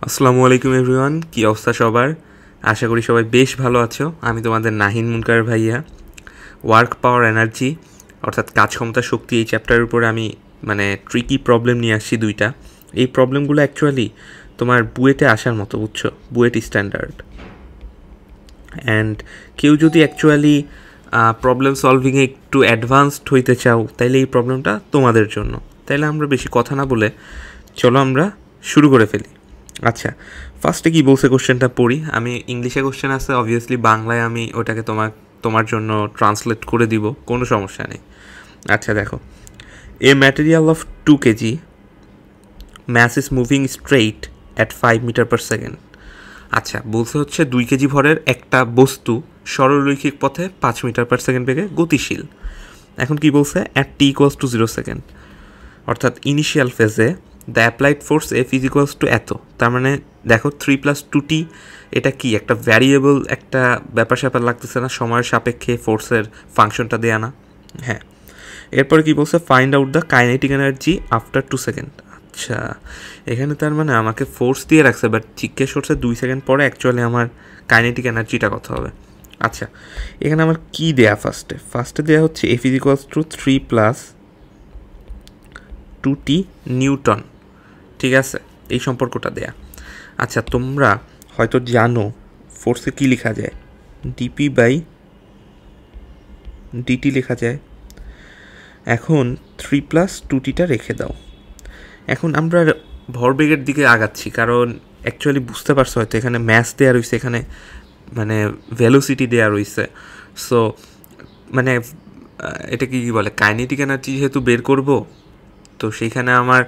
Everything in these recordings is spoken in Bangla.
আসসালামু আলাইকুম এভরিওয়ান, কী অবস্থা সবার? আশা করি সবাই বেশ ভালো আছো। আমি তোমাদের নাহিন মুনকার ভাইয়া। ওয়ার্ক পাওয়ার এনার্জি অর্থাৎ কাজ ক্ষমতা শক্তি এই চ্যাপ্টারের উপরে আমি ট্রিকি প্রবলেম নিয়ে আসছি দুইটা। এই প্রবলেমগুলো অ্যাকচুয়ালি তোমার বুয়েটে আসার মতো, বুঝছো? বুয়েট স্ট্যান্ডার্ড। অ্যান্ড কেউ যদি অ্যাকচুয়ালি প্রবলেম সলভিংয়ে একটু অ্যাডভান্সড হইতে চাও, তাইলে এই প্রবলেমটা তোমাদের জন্য। তাইলে আমরা বেশি কথা না বলে চলো আমরা শুরু করে ফেলি। আচ্ছা, ফার্স্টে কি বলছে কোশ্চেনটা পড়ি। আমি ইংলিশে কোশ্চেন আছে, অবভিয়াসলি বাংলায় আমি ওটাকে তোমার জন্য ট্রান্সলেট করে দিব, কোনো সমস্যা নেই। আচ্ছা দেখো, a material of 2 KG mass is moving straight at 5 metre per second. আচ্ছা, বলছে হচ্ছে 2 কেজি ভরের একটা বস্তু সরলরৈখিক পথে 5 মিটার পার সেকেন্ড বেগে গতিশীল। এখন কি বলছে? At T equals to 0 second, অর্থাৎ ইনিশিয়াল ফেজে the applied force F is equals two এত। তার মানে দেখো 3+2t, এটা কি একটা ভ্যারিয়েবল, একটা ব্যাপার স্যাপার লাগতেছে না? সময়ের সাপেক্ষে ফোর্সের ফাংশনটা দেয়া না? হ্যাঁ। এরপরে কি বলছে? Find out the kinetic energy after 2 second. আচ্ছা, এখানে তার মানে আমাকে ফোর্স দিয়ে রাখছে, বাট জিজ্ঞেস করছে 2 সেকেন্ড পরে অ্যাকচুয়ালি আমার কাইনেটিক এনার্জিটা কত হবে। আচ্ছা, এখানে আমার কি দেয়া? ফার্স্টে দেওয়া হচ্ছে F is equals two 3+2t Newton. ঠিক আছে, এই সম্পর্কটা দেয়া। আচ্ছা, তোমরা হয়তো জানো ফোর্সে কী লেখা যায়? dp/dt লেখা যায়। এখন 3+2tটা রেখে দাও। এখন আমরা ভরবেগের দিকে আগাচ্ছি, কারণ অ্যাকচুয়ালি বুঝতে পারছো হয়তো এখানে ম্যাস দেওয়া রয়েছে, এখানে ভেলোসিটি দেওয়া রয়েছে। সো এটা কি বলে, কাইনেটিক এনার্জি যেহেতু বের করব, তো সেইখানে আমার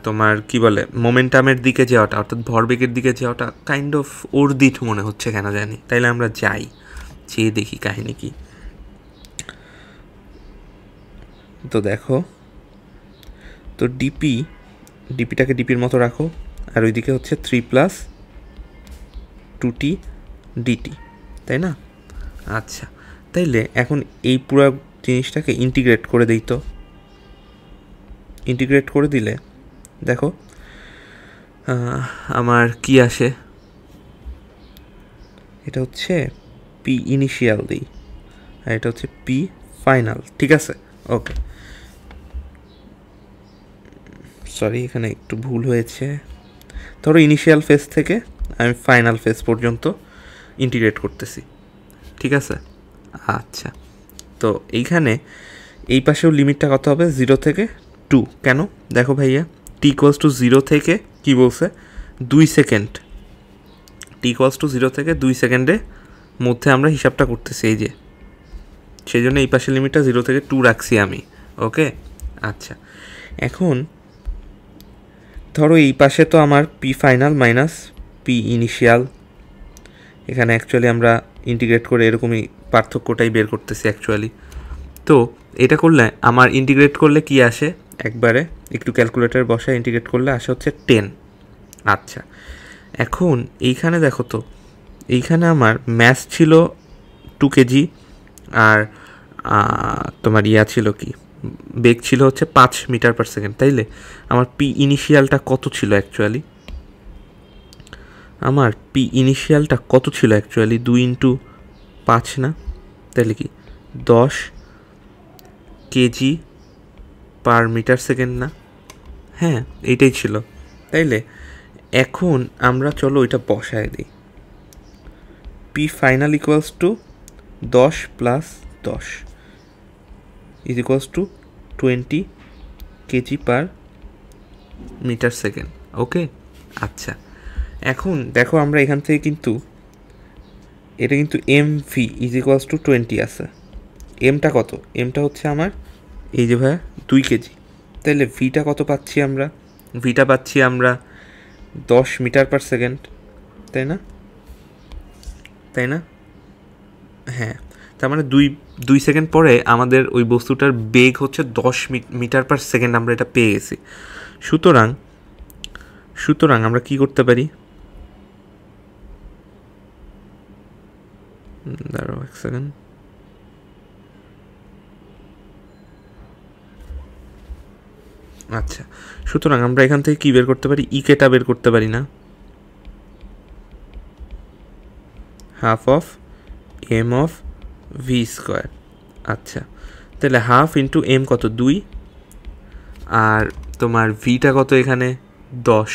তোমার কি বলে মোমেন্টামের দিকে যাওয়াটা, অর্থাৎ ভরবেগের দিকে যাওয়াটা কাইন্ড অফ অর্দিঠ মনে হচ্ছে, কেন জানি। তাইলে আমরা যাই, চেয়ে দেখি কাহিনী কি। তো দেখো, তো ডিপিটাকে ডিপির মতো রাখো, আর ওইদিকে হচ্ছে 3+2t ডিটি, তাই না? আচ্ছা, তাইলে এখন এই পুরো জিনিসটাকে ইন্টিগ্রেট করে দিই। তো ইন্টিগ্রেট করে দিলে দেখো আমার কি আসে। এটা হচ্ছে পি ইনিশিয়াল দিই, আর এটা হচ্ছে পি ফাইনাল। ঠিক আছে, ওকে। সরি, এখানে একটু ভুল হয়েছে। ধরো ইনিশিয়াল ফেজ থেকে আমি ফাইনাল ফেজ পর্যন্ত ইন্টিগ্রেট করতেছি। ঠিক আছে, আচ্ছা। তো এইখানে এই পাশেও লিমিটটা কত হবে? 0 থেকে 2। কেন? দেখো ভাইয়া, টি ইকুয়ালস টু 0 থেকে কি বলছে? 2 সেকেন্ড। টি ইকুয়ালস টু 0 থেকে 2 সেকেন্ডের মধ্যে আমরা হিসাবটা করতেছি, এই যে। সেই জন্য এই পাশের লিমিটটা 0 থেকে 2 রাখছি আমি। ওকে, আচ্ছা। এখন ধরো এই পাশে তো আমার P final minus P initial, এখানে অ্যাকচুয়ালি আমরা ইন্টিগ্রেট করে এরকমই পার্থক্যটাই বের করতেছি অ্যাকচুয়ালি। তো এটা করলে আমার ইন্টিগ্রেট করলে কি আসে? একবারে একটু ক্যালকুলেটার বসায় ইন্টিগ্রেট করলে আসে হচ্ছে 10। আচ্ছা, এখন এইখানে দেখো তো, এইখানে আমার ম্যাস ছিল 2 কেজি, আর তোমার ছিল কি, বেগ ছিল হচ্ছে 5 মিটার পার সেকেন্ড। তাইলে আমার পি ইনিশিয়ালটা কত ছিল অ্যাকচুয়ালি? আমার 2 ইন্টু 5 না? তাহলে কি 10 কেজি পার মিটার সেকেন্ড না? হ্যাঁ, এইটাই ছিল। তাইলে এখন আমরা চলো ওইটা বসায় দিই। P final equals to 10 + 10 is equals to 20 kg per meter second. Okay, আচ্ছা। এখন দেখো, আমরা এখান থেকে কিন্তু এটা কিন্তু mv ইজ ইকুয়ালস টু 20 আছে। এমটা কত? এমটা হচ্ছে আমার এই যে ভাইয়া 2 কেজি। তাহলে ভিটা কত পাচ্ছি আমরা? ভিটা পাচ্ছি আমরা 10 মিটার পার সেকেন্ড, তাই না? হ্যাঁ, তার মানে 2 সেকেন্ড পরে আমাদের ওই বস্তুটার বেগ হচ্ছে 10 মিটার পার সেকেন্ড, আমরা এটা পেয়ে গেছি। সুতরাং আমরা কি করতে পারি? দাঁড়াও এক সেকেন্ড। আচ্ছা, সুতরাং আমরা এখান থেকে কি বের করতে পারি? ইকেটা বের করতে পারি না? Half of M of V square. আচ্ছা, তাহলে হাফ ইন্টু এম কত 2, আর তোমার ভিটা কত এখানে 10।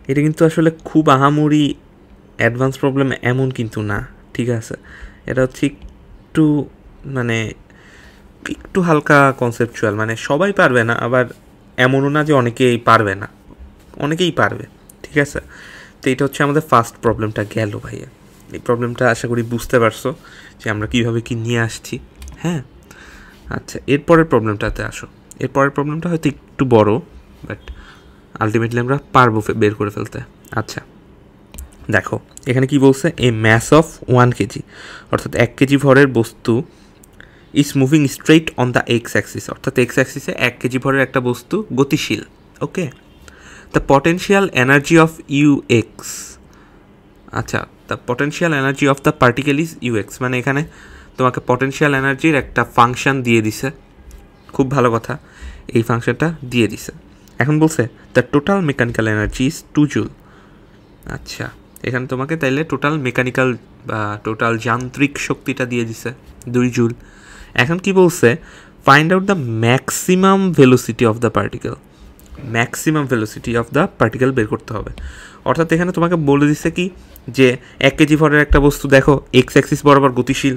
এটা কিন্তু আসলে খুব আহামরি অ্যাডভান্স প্রবলেম এমন কিন্তু না, ঠিক আছে। এটা হচ্ছে একটু মানে একটু হালকা কনসেপচুয়াল, মানে সবাই পারবে না, আবার এমনও না যে অনেকেই পারবে না, অনেকেই পারবে, ঠিক আছে। তো এটা হচ্ছে আমাদের ফার্স্ট প্রবলেমটা গেল ভাইয়া। এই প্রবলেমটা আশা করি বুঝতে পারছো যে আমরা কীভাবে কি নিয়ে আসছি। হ্যাঁ, আচ্ছা, এরপরের প্রবলেমটাতে আসো। এরপরের প্রবলেমটা হয়তো একটু বড়, বাট আলটিমেটলি আমরা পারবো বের করে ফেলতে। আচ্ছা, দেখো এখানে কি বলছে, এ ম্যাস অফ 1 কেজি, অর্থাৎ 1 কেজি ভরের বস্তু is moving straight on the X axis, অর্থাৎ এক্স অ্যাক্সিসে 1 কেজি ভরের একটা বস্তু গতিশীল। Okay, the potential energy of U X, আচ্ছা, the potential energy of the particle is U X, মানে এখানে তোমাকে পটেনশিয়াল এনার্জির একটা ফাংশন দিয়ে দিছে। খুব ভালো কথা, এই ফাংশনটা দিয়ে দিছে। এখন বলছে the total mechanical energy is 2 joule. আচ্ছা, এখানে তোমাকে তাইলে টোটাল মেকানিক্যাল বা টোটাল যান্ত্রিক শক্তিটা দিয়ে দিছে 2 জুল। এখন কি বলছে, find out the maximum velocity of the particle, maximum velocity of the particle বের করতে হবে। অর্থাৎ এখানে তোমাকে বলে দিচ্ছে কি যে 1 কেজি ভরের একটা বস্তু দেখো এক্স অ্যাক্সিস বরাবর গতিশীল,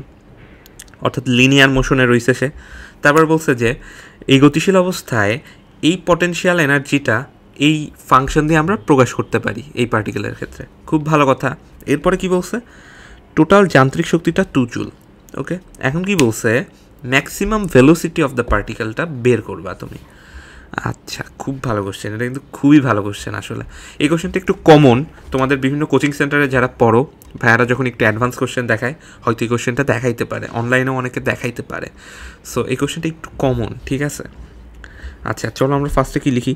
অর্থাৎ লিনিয়ার মোশনে রয়েছে সে। তারপর বলছে যে এই গতিশীল অবস্থায় এই পটেনশিয়াল এনার্জিটা এই ফাংশন দিয়ে আমরা প্রকাশ করতে পারি এই পার্টিকেলের ক্ষেত্রে। খুব ভালো কথা। এরপরে কি বলছে, টোটাল যান্ত্রিক শক্তিটা 2 জুল। ওকে, এখন কি বলছে, ম্যাক্সিমাম ভেলোসিটি অফ দ্য পার্টিকেলটা বের করবা তুমি। আচ্ছা, খুব ভালো কোশ্চেন, এটা কিন্তু খুবই ভালো কোশ্চেন আসলে। এই কোশ্চেনটা একটু কমন, তোমাদের বিভিন্ন কোচিং সেন্টারে যারা পড়ো ভাইয়ারা যখন একটু অ্যাডভান্স কোশ্চেন দেখায় হয়তো এই কোশ্চেনটা দেখাইতে পারে, অনলাইনেও অনেকে দেখাইতে পারে। সো এই কোশ্চেনটা একটু কমন, ঠিক আছে। আচ্ছা, চলো আমরা ফার্স্টে কী লিখি,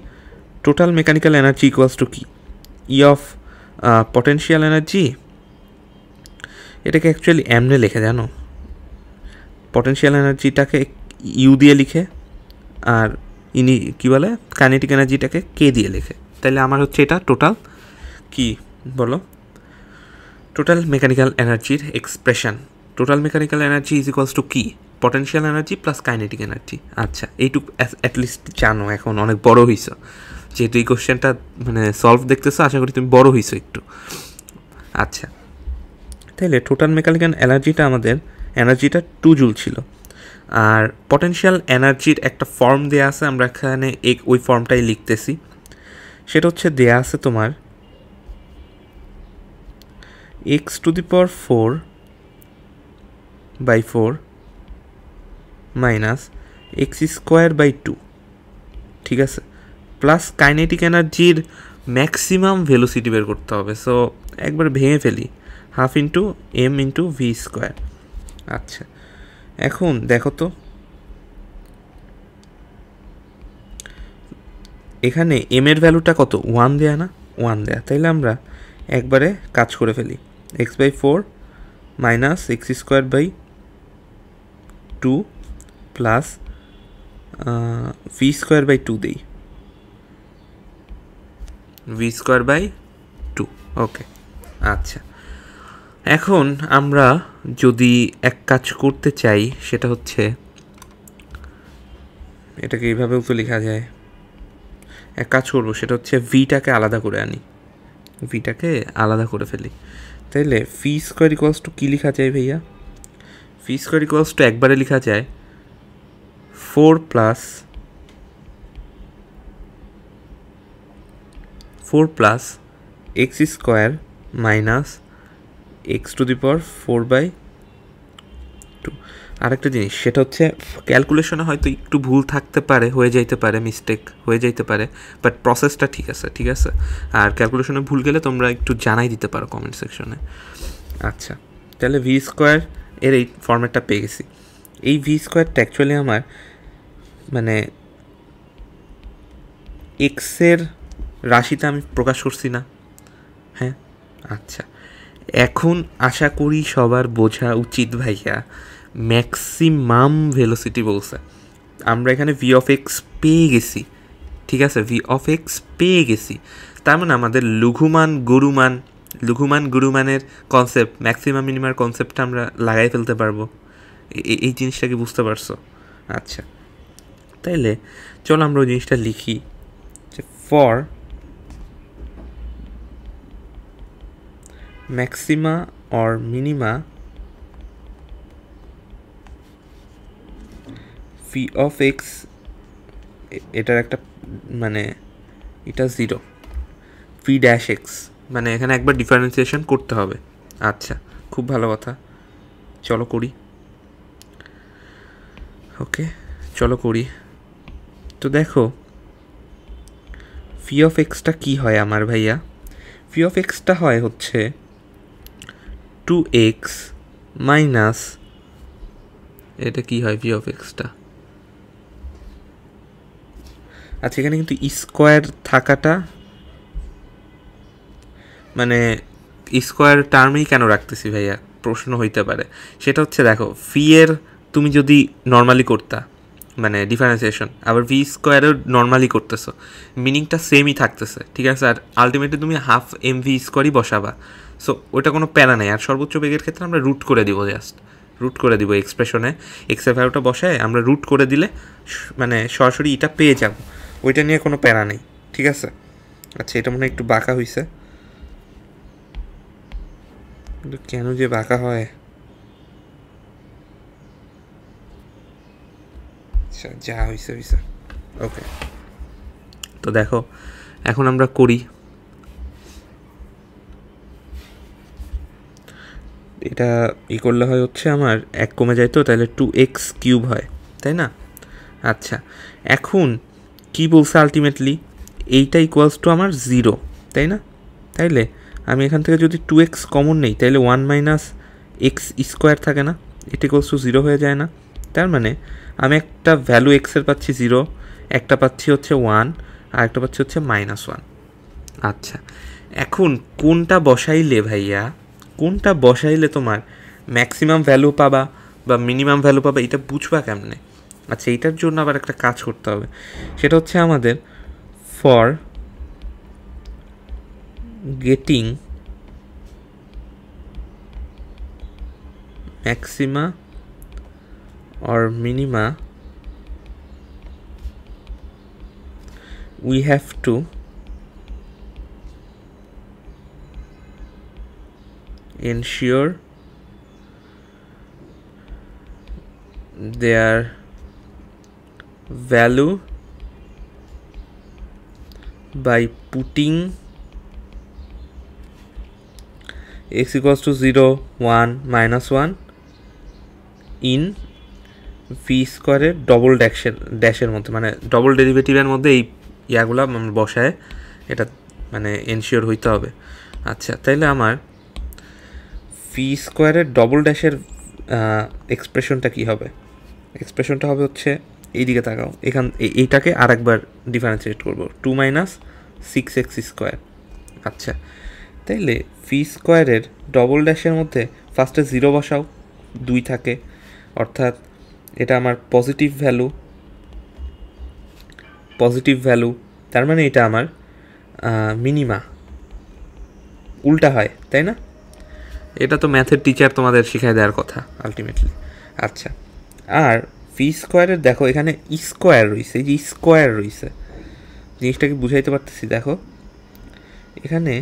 total mechanical energy equals to কি, ই অফ পটেনশিয়াল এনার্জি। এটাকে অ্যাকচুয়ালি এমনে লিখে, জানো, পটেনশিয়াল এনার্জিটাকে ইউ দিয়ে লিখে আর ইনি কী বলে কাইনেটিক এনার্জিটাকে কে দিয়ে লেখে। তাহলে আমার হচ্ছে এটা টোটাল কি বলো, টোটাল মেকানিক্যাল এনার্জির expression. Total mechanical energy is equals to কি, potential energy plus kinetic energy. আচ্ছা, এইটুকু অ্যাটলিস্ট জানো, এখন অনেক বড় হইছো, যেহেতু এই কোশ্চেনটা মানে সলভ দেখতেছো, আশা করি তুমি বড় হইছো একটু। আচ্ছা, তাহলে টোটাল মেকানিক্যাল এনার্জিটা আমাদের এনার্জিটা 2 জুল ছিল, আর পটেনশিয়াল এনার্জির একটা ফর্ম দেয়া আছে, আমরা এখানে ওই ফর্মটাই লিখতেছি। সেটা হচ্ছে দেয়া আছে তোমার x⁴/4 মাইনাস x²/2, ঠিক আছে, প্লাস কাইনেটিক এনার্জির ম্যাক্সিমাম ভেলোসিটি বের করতে হবে। সো একবার ভেঙে ফেলি, half into M into V square. আচ্ছা, এখন দেখো তো এখানে এম এর ভ্যালুটা কত, 1 দেয়া না, 1 দেয়া। তাইলে আমরা একবারে কাজ করে ফেলি, x/4 minus x²/2 plus v²/2 দেই, v²/2। ওকে, আচ্ছা, এখন আমরা যদি এক কাজ করতে চাই, সেটা হচ্ছে এটাকে এইভাবেও তো লেখা যায়। এক কাজ করবো, সেটা হচ্ছে ভিটাকে আলাদা করে আনি, ভিটাকে আলাদা করে ফেলি। তাইলে v² ইকুয়ালস টু কী লেখা যায় ভাইয়া, v² ইকুয়ালস টু একবারে লেখা যায় 4 প্লাস x² মাইনাস x⁴/2। আরেকটা জিনিস, সেটা হচ্ছে ক্যালকুলেশনে হয়তো একটু ভুল থাকতে পারে, হয়ে যাইতে পারে, মিস্টেক হয়ে যাইতে পারে, বাট প্রসেসটা ঠিক আছে, ঠিক আছে। আর ক্যালকুলেশনে ভুল গেলে তোমরা একটু জানাই দিতে পারো কমেন্ট সেকশনে। আচ্ছা, তাহলে v² এর এই ফর্ম্যাটটা পেয়ে গেছি। এই v²টা অ্যাকচুয়ালি আমার মানে এক্সের রাশিটা আমি প্রকাশ করছি না, হ্যাঁ। আচ্ছা, এখন আশা করি সবার বোঝা উচিত ভাইয়া, ম্যাক্সিমাম ভেলোসিটি বলছে, আমরা এখানে ভি অফ এক্স পেয়ে গেছি, ঠিক আছে, ভি অফ এক্স পেয়ে গেছি। তার মানে আমাদের লঘুমান গুরুমান লঘুমান গুরুমানের কনসেপ্ট, ম্যাক্সিমাম মিনিমার কনসেপ্টটা আমরা লাগাই ফেলতে পারবো। এই জিনিসটা কি বুঝতে পারছো? আচ্ছা, তাইলে চলো আমরা ওই জিনিসটা লিখি যে for maxima or minima fee of x, এটার একটা মানে এটা 0, ফি ড্যাশ এক্স, মানে এখানে একবার ডিফারেন্সিয়েশন করতে হবে। আচ্ছা, খুব ভালো কথা, চলো করি। ওকে, চলো করি। তো দেখো ফি অফ এক্সটা কী হয় আমার ভাইয়া? ফি অফ এক্সটা হয় হচ্ছে 2x মাইনাস, এটা কি হয় ফি অফ এক্সটা? আচ্ছা, এখানে কিন্তু স্কোয়ার থাকাটা মানে স্কোয়ার টার্মেই কেন রাখতেছি ভাইয়া প্রশ্ন হইতে পারে। সেটা হচ্ছে দেখো, ফি এর তুমি যদি নর্মালি করতা মানে ডিফারেন্সিয়েশন, আবার ভি স্কোয়ারেও নর্মালি করতেছো, মিনিংটা সেমই থাকতেছে, ঠিক আছে। আর আলটিমেটলি তুমি হাফ এম ভি স্কোয়ারই বসাবা, সো ওটা কোনো প্যারা নেই। আর সর্বোচ্চ বেগের ক্ষেত্রে আমরা রুট করে দিব, জাস্ট রুট করে দিব এক্সপ্রেশনে, এক্সের ভ্যালুটা বসায় আমরা রুট করে দিলে মানে সরাসরি এটা পেয়ে যাব, ওইটা নিয়ে কোনো প্যারা নেই, ঠিক আছে। আচ্ছা, এটা মনে হয় একটু বাঁকা হয়েছে, কিন্তু কেন যে বাঁকা হয়? আচ্ছা, যা হয়েছে হয়েছে, ওকে। তো দেখো এখন আমরা করি, এটা করলে হয় হচ্ছে আমার 1 কমে যায়, তো তাহলে 2x কিউব হয়, তাই না? আচ্ছা, এখন কি বলছে আলটিমেটলি, এইটা ইকুয়ালস টু আমার 0, তাই না? তাইলে আমি এখান থেকে যদি 2x কমন নেই, তাইলে 1 মাইনাস এক্স স্কোয়ার থাকে না, এটা ইকুয়ালস টু 0 হয়ে যায় না? তার মানে আমি একটা ভ্যালু এক্সের পাচ্ছি 0, একটা পাচ্ছি হচ্ছে 1, আর একটা পাচ্ছি হচ্ছে -1। আচ্ছা, এখন কোনটা বসাইলে ভাইয়া, কোনটা বসাইলে তোমার ম্যাক্সিমাম ভ্যালু পাবা বা মিনিমাম ভ্যালু পাবা, এটা বুঝবা কেমনে? আচ্ছা, এইটার জন্য আবার একটা কাজ করতে হবে, সেটা হচ্ছে আমাদের for getting maxima or minima we have to ensure their value by putting x equals to 0, 1, -1 in V স্কোয়ারের ডবল ড্যাশের মধ্যে, মানে ডবল ডেরিভেটিভের মধ্যে এই ইয়াগুলো আমরা বসায় এটা মানে এনশিওর হইতে হবে। আচ্ছা, তাইলে আমার ভি স্কোয়ারের ডবল ড্যাশের এক্সপ্রেশনটা কী হবে? এক্সপ্রেশনটা হবে হচ্ছে এইদিকে তাকাও, এইটাকে আর একবার ডিফারেন্সিয়েট করবো, 2 মাইনাস 6x স্কোয়ার। আচ্ছা, তাইলে ভি স্কোয়ারের ডবল ড্যাশের মধ্যে ফার্স্টে 0 বসাও, 2 থাকে, অর্থাৎ এটা আমার পজিটিভ ভ্যালু, তার মানে এটা আমার মিনিমা, উল্টা হয়, তাই না? এটা তো ম্যাথের টিচার তোমাদের শিখাই দেওয়ার কথা আলটিমেটলি। আচ্ছা, আর ভি স্কোয়ারের দেখো এখানে স্কোয়ার রয়েছে, এই যে স্কোয়ার রয়েছে, জিনিসটাকে বুঝাইতে পারতেছি। দেখো এখানে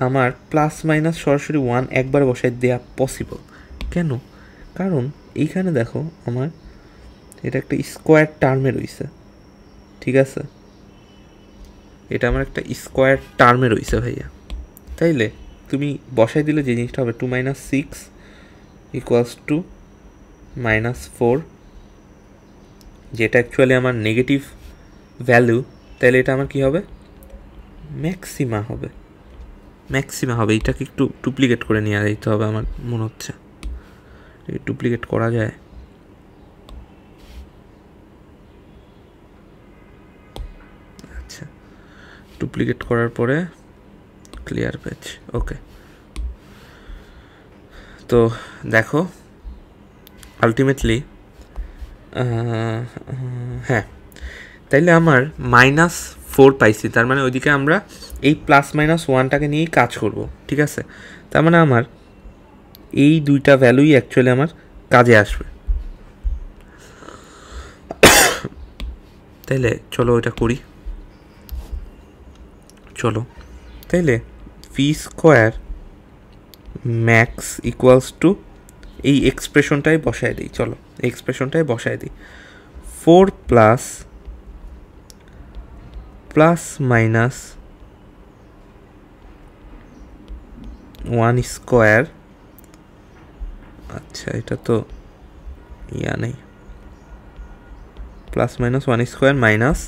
আমার প্লাস মাইনাস সরাসরি 1 একবার বসাই দেওয়া পসিবল, কেন? কারণ এইখানে দেখো আমার এটা একটা স্কোয়ার টার্মে রয়েছে, ঠিক আছে, এটা আমার একটা স্কোয়ার টার্মে রয়েছে ভাইয়া। তাইলে তুমি বসাই দিলে যে জিনিসটা হবে 2 মাইনাস 6 ইকুয়ালস টু -4, যেটা অ্যাকচুয়ালি আমার নেগেটিভ ভ্যালু, তাহলে এটা আমার কী হবে? ম্যাক্সিমা হবে। এটাকে একটু ডুপ্লিকেট করে নিয়ে যেতে হবে আমার মনে হচ্ছে, ডুপ্লিকেট করা যায়। আচ্ছা, ডুপ্লিকেট করার পরে ক্লিয়ার পেজ, ওকে। তো দেখো আলটিমেটলি হ্যাঁ, তাইলে আমার -4 4 পাইছি, তার মানে ওইদিকে আমরা এই প্লাস মাইনাস ওয়ানটাকে নিয়েই কাজ করব, ঠিক আছে? তার মানে আমার এই দুইটা ভ্যালুই অ্যাকচুয়ালি আমার কাজে আসবে। তাইলে চলো ওইটা করি। চলো তাইলে V square max equals to এই এক্সপ্রেশনটাই বসায় দিই। চলো এক্সপ্রেশনটাই বসায় দিই। 4 প্লাস মাইনাস 1 স্কোয়ার, আচ্ছা এটা তো ইয়া নেই, plus minus 1 square minus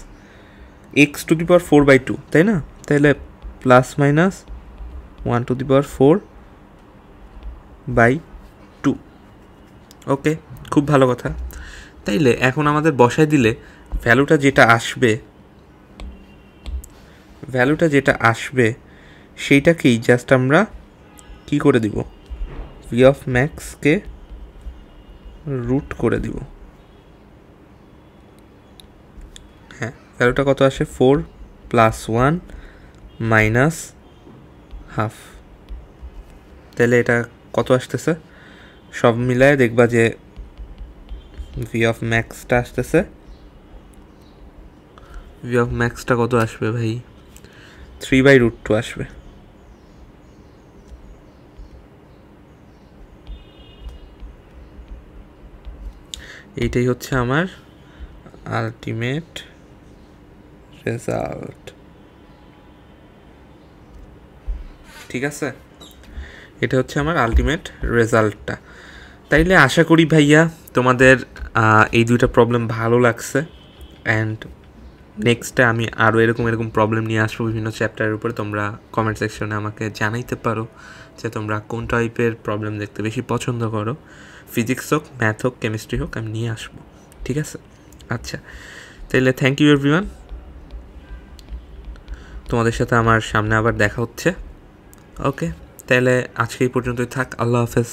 X to the power 4/2, তাই না? তাহলে plus minus 1 to the power 4/2। Okay, খুব ভালো কথা। তাইলে এখন আমাদের বসায় দিলে ভ্যালুটা যেটা আসবে সেইটাকেই জাস্ট আমরা কি করে দিব, ভি অফ ম্যাক্সকে রুট করে দিব। হ্যাঁ, ভ্যালুটা কত আসে? 4 + 1 - হাফ। তাহলে এটা কত আসতেছে? সব মিলায় দেখবা যে ভি অফ ম্যাক্সটা আসতেছে, ভি অফ ম্যাক্সটা কত আসবে ভাই? 3/√2 আসবে। এইটাই হচ্ছে আমার আলটিমেট রেজাল্ট, ঠিক আছে? এটা হচ্ছে আমার আলটিমেট রেজাল্টটা। তাইলে আশা করি ভাইয়া তোমাদের এই দুইটা প্রবলেম ভালো লাগছে, অ্যান্ড নেক্সটে আমি আরও এরকম প্রবলেম নিয়ে আসবো বিভিন্ন চ্যাপ্টারের উপরে। তোমরা কমেন্ট সেকশনে আমাকে জানাইতে পারো যে তোমরা কোন টাইপের প্রবলেম দেখতে বেশি পছন্দ করো। ফিজিক্স হোক, ম্যাথ হোক, কেমিস্ট্রি হোক, আমি নিয়ে আসবো, ঠিক আছে? আচ্ছা, তাইলে থ্যাংক ইউ এভরিওয়ান। তোমাদের সাথে আমার সামনে আবার দেখা হচ্ছে। ওকে, তাহলে আজকে এই পর্যন্তই থাক। আল্লাহ হাফেজ।